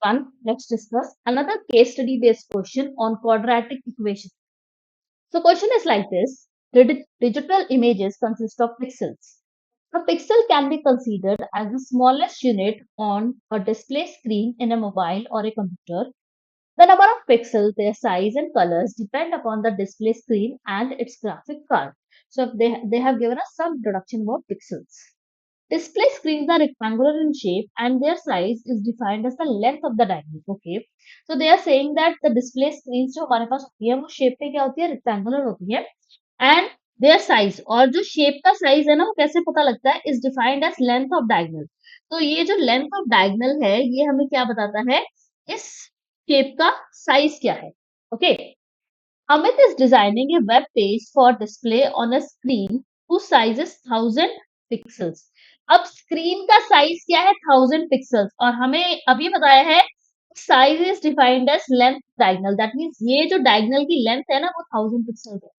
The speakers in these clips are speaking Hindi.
1. Let's discuss another case study based question on quadratic equation. So question is like this. Digital images consist of pixels. A pixel can be considered as the smallest unit on a display screen in a mobile or a computer. The number of pixels, their size and colors depend upon the display screen and its graphic card. So they have given us some introduction about pixels. Display screens are rectangular in shape and their size is defined as the length of the diagonal. Okay. So they are saying that the display screens जो हमारे पास होती है वो शेप में क्या होती है रेक्टेंगुलर होती है एंड देयर साइज और जो शेप का साइज है ना वो कैसे पता लगता है is defined as length of diagonal तो ये जो लेंथ ऑफ डायगोनल है ये हमें क्या बताता है इस शेप का साइज क्या है okay Amit is designing a web page for display on a screen whose size is 1000 pixels. अब स्क्रीन का साइज क्या है 1000 पिक्सल्स और हमें अभी बताया है size is defined as length diagonal that means ये जो डायगोनल की लेंथ है ना वो 1000 पिक्सल्स है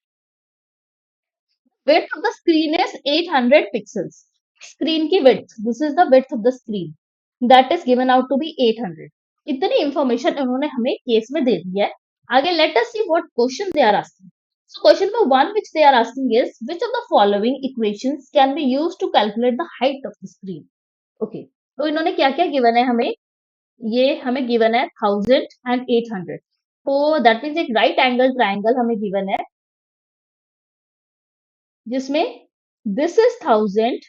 width of the screen is 800 pixels screen की width this is the width of the screen that is given out to be 800 इतनी इंफॉर्मेशन उन्होंने हमें केस में दे दी है आगे let us see what question they are asking so question number 1 which they are asking is which of the following equations can be used to calculate the height of the screen okay तो इन्होंने क्या क्या गिवन है हमें ये हमें गिवन है 1000 and 800 तो दैट मीन्स एक राइट एंगल ट्राइंगल हमें गिवन है जिसमें this is 1000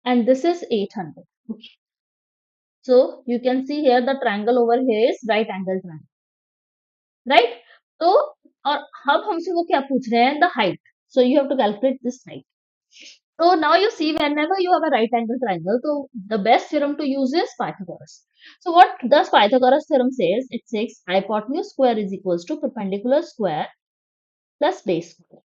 and this is 800 okay so you can see here the triangle over here is right angle triangle right तो और अब हमसे वो क्या पूछ रहे हैं the height so you have to calculate this height so now you see whenever you have a right angle triangle so the best theorem to use is Pythagoras so what does Pythagoras theorem says it says hypotenuse square is equals to perpendicular square plus base square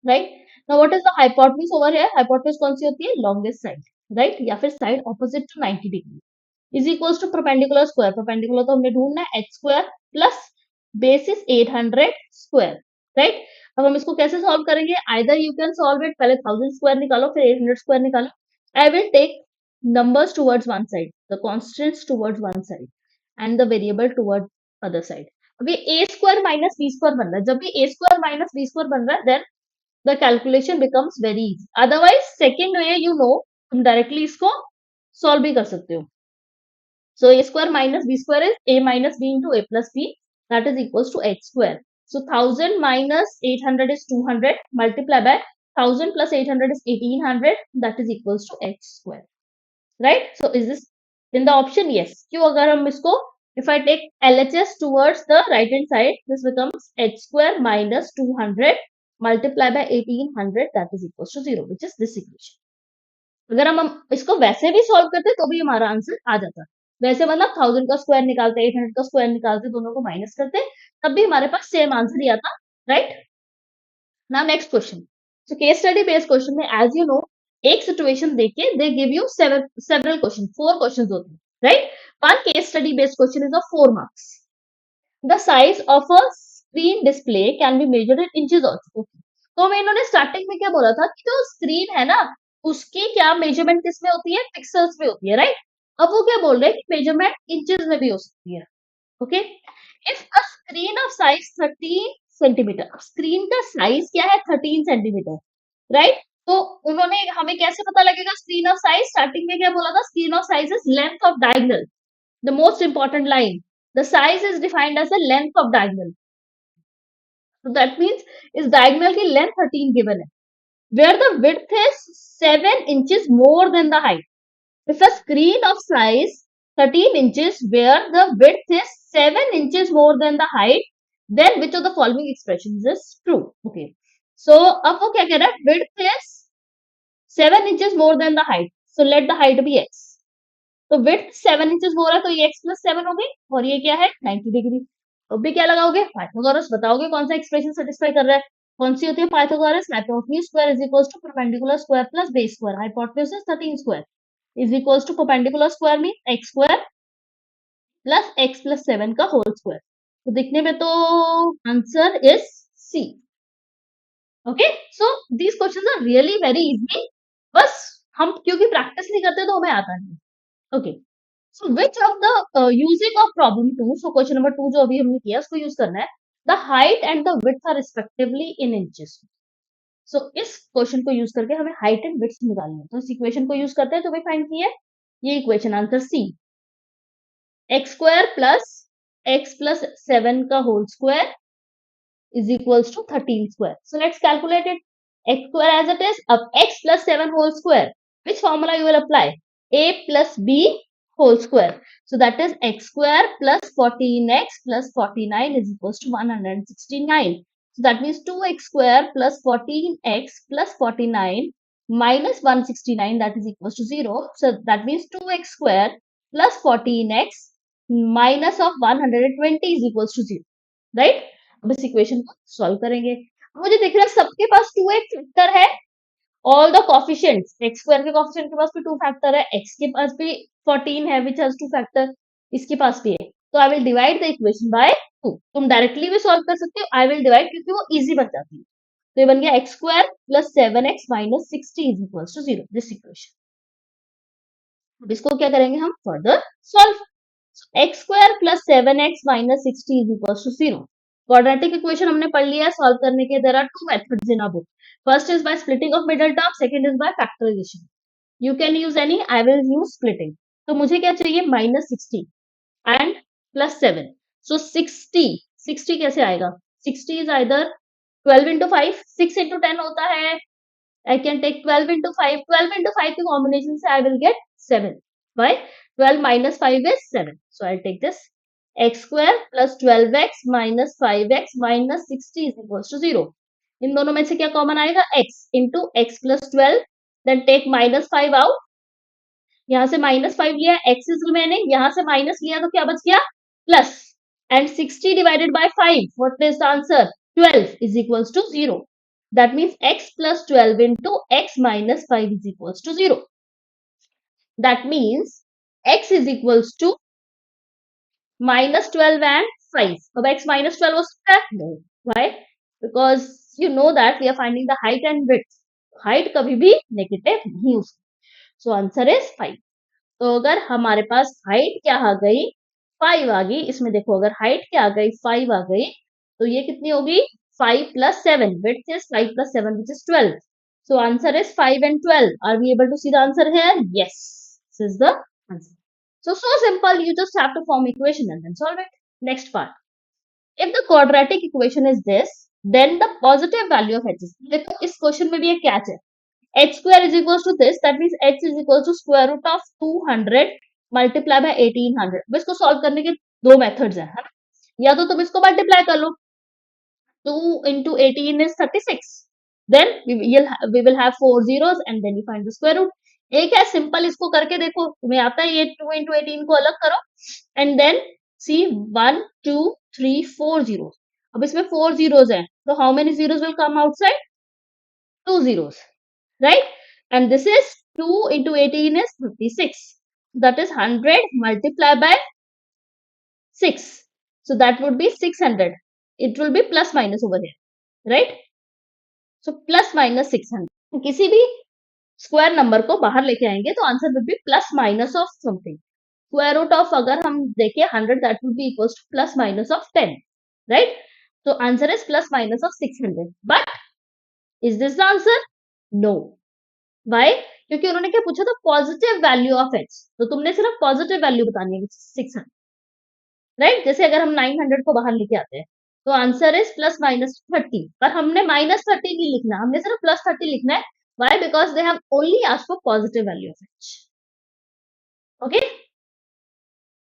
right now what is the hypotenuse over here hypotenuse कौन सी होती है लॉन्गेस्ट साइड राइट या फिर side opposite to 90 degree is equals to perpendicular तो हमने ढूंढना है h square plus base is 800 square right अब हम इसको कैसे सॉल्व करेंगे either you can solve it पहले 1000 स्क्वायर निकालो फिर 800 स्क्वायर निकालो I will take numbers towards one side the constants towards one side and the variable towards other side अब ये a square minus b square बन रहा है जब भी a square minus b square बन रहा है then the calculation becomes very easy. Otherwise, second way you know, तुम directly इसको solve भी कर सकते हो. So a square minus b square is a minus b into a plus b that is equals to h square. So 1000 minus 800 is 200 multiplied by 1000 plus 800 is 1800 that is equals to h square. Right? So is this in the option? Yes. क्यों अगर हम इसको if I take LHS towards the right hand side this becomes h square minus 200 multiply by 1800 that is equals to 0 which is this equation. अगर हम इसको वैसे भी सॉल्व करते तो भी हमारा आंसर आ जाता वैसे मतलब 1000 का स्क्वायर निकालते 800 का स्क्वायर निकालते दोनों को माइनस करते तब भी हमारे पास सेम आंसर ही आता right now next question so case study based question में एज यू नो एक सिचुएशन देके they give you several question 4 questions होते हैं right one case study based question is of 4 marks the size of a screen display can be measured in inches also तो मैं इन्होंने स्टार्टिंग में क्या बोला था कि जो स्क्रीन है ना उसकी क्या मेजरमेंट किस में होती है पिक्सल्स में होती है राइट अब वो क्या बोल रहे हैं कि मेजरमेंट इंचेस में भी हो सकती है okay if a screen of size 13 centimetre screen का साइज क्या है 13 सेंटीमीटर राइट तो उन्होंने हमें कैसे पता लगेगा स्क्रीन ऑफ साइज स्टार्टिंग में क्या बोला था screen of size is length of diagonal the most important line the size is defined as the length of diagonal so that means is diagonal की length 13 given है where the width is 7 inches more than the height. If a screen of size 13 inches where the width is 7 inches more than the height, then which of the following expressions is true? Okay. So अब वो क्या कह रहा है width is 7 inches more than the height. So let the height be x. तो width 7 inches more है तो ये x plus 7 हो गई और ये क्या है 90 डिग्री तो भी क्या लगाओगे पाइथागोरस बताओगे कौन सा एक्सप्रेशन सेटिस्फाई कर रहा है कौन सी होती है Pythagoras hypotenuse square is equals to perpendicular square plus base square hypotenuse is 13 square is equals to perpendicular square mean x square plus x plus 7 का होल स्क्वायर तो दिखने में तो answer is C okay so these questions are really very easy बस हम क्योंकि प्रैक्टिस नहीं करते तो हमें आता नहीं okay So which of the using of problem 2, so question number 2 जो अभी हमने किया उसको यूज करना है, the height and the width are respectively in inches. So इस क्वेश्चन को यूज करके हमें हाइट एंड विड्थ निकालनी है, तो इस इक्वेशन को यूज करते हैं, तो भी फाइंड की है ये equation, answer C, x square plus x plus 7 का whole square is equals to 13 square. So let's calculate it. X square as it is. Of x plus 7 whole square. Which formula you will apply? A plus B whole square. So that is x square plus 14x plus 49 is equals to 169. So that means 2x square plus 14x plus 49 minus 169, that is equals to 0. So that means 2x square plus 14x minus of 120 is equals to 0. Right? अब इस इक्वेशन को सॉल्व करेंगे, मुझे दिख रहा है सबके पास 2x फैक्टर है, all the coefficients, x square के कोफिशिएंट के पास भी 2 फैक्टर है, एक्स के पास भी 14 है विच हैज 2 फैक्टर, इसके पास भी है, तो I will divide the equation by 2. तुम डायरेक्टली भी सॉल्व कर सकते हो, आई विल डिवाइड क्योंकि वो इजी बन जाती है. तो ये बन गया x square plus 7x minus 60 is equals to 0, this equation. अब इसको क्या करेंगे हम further solve. X square plus 7x minus 60 is equals to 0. Quadratic equation हमने पढ़ लिया है सॉल्व करने के. There are two methods in a book. First is by splitting of middle term, second is by factorisation. You can use any, I will use splitting. तो मुझे क्या चाहिए, माइनस 60 एंड प्लस 7. सो 60 कैसे आएगा, 60 इज आइदर 12 इंटू 5, 6 इंटू 10 होता है, I can take 12 into 5. 12 into 5 के combination से I will get 7. Why? 12 minus 5 is 7. So I'll take this. X square plus 12x minus 5x minus 60 is equals to 0. इन दोनों में से क्या कॉमन आएगा, x into x plus 12. Then take minus 5 out. यहाँ से minus 5 लिया, x is remaining. यहाँ से minus लिया तो क्या बच गया, plus. And 60 divided by 5. What is the answer? 12 is equals to 0. That means x plus 12 into x minus 5 is equals to 0. That means x is equals to minus 12 and 5. अब x minus 12 हो सकता है? No. Why? Because you know that we are finding the height and width. Height कभी भी negative नहीं हो सकती. So answer is 5. तो अगर हमारे पास height क्या आ गई, 5 आ गई. इसमें देखो अगर height क्या आ गई, 5 आ गई, तो ये कितनी होगी, 5 plus 7. Width is 5 plus 7, which is 12. So answer is 5 and 12. Are we able to see the answer here? Yes. This is the answer. So simple. You just have to form equation and then solve it. Next part. If the quadratic equation is this, then the positive value of h is. देखो इस क्वेश्चन में भी एक कैच है. h square is equals to this. That means h is equals to square root of 200 multiply by 1800. अब इसको सॉल्व करने के दो मेथड्स हैं, है ना. या तो तुम इसको मल्टीप्लाई कर लो, 2 into 18 is 36. Then we will have 4 zeros and then you find the square root. एक है सिंपल, इसको करके देखो, तुम्हें आता है ये 2 into 18 को अलग करो and then see 1 2 3 4 zeros. अब इसमें 4 zeros हैं, so how many zeros will come outside? 2 zeros, right? And this is 2 into 18 is 36. That is 100 multiplied by 6. So that would be 600. It will be plus minus over here, right? So plus minus 600. किसी भी स्क्वायर नंबर को बाहर लेके आएंगे तो answer will be plus minus of something. Square root of अगर हम देखें 100, that will be equals to plus minus of 10, right? तो answer is plus minus of 600. But is this the answer? No. Why? क्योंकि उन्होंने क्या पूछा था, पॉजिटिव वैल्यू ऑफ x. तो तुमने सिर्फ पॉजिटिव वैल्यू बतानी है 600, राइट? जैसे अगर हम 900 को बाहर लेके आते हैं तो आंसर इज प्लस माइनस 30, पर हमने माइनस 30 नहीं लिखना, हमने सिर्फ प्लस 30 लिखना है. Why? Because they have only asked for positive value of h. Okay.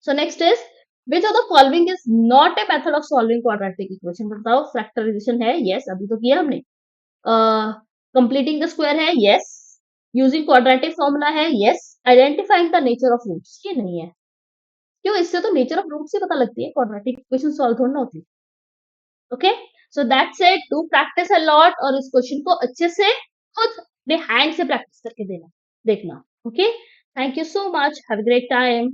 So next is, which of the following is not a method of solving quadratic equation? बताओ. Factorization है, yes, अभी तो किया हमने. Completing the square है, yes. Using quadratic formula है, yes. Identifying the nature of roots, ये नहीं है. क्यों? इससे तो nature of roots ही पता लगती है, quadratic equation solve थोड़ी ना होती. Okay. So that's it. Do practice a lot और इस क्वेश्चन को अच्छे से खुद अपने हैंड से प्रैक्टिस करके देखना. Okay. Thank you so much. Have a great time.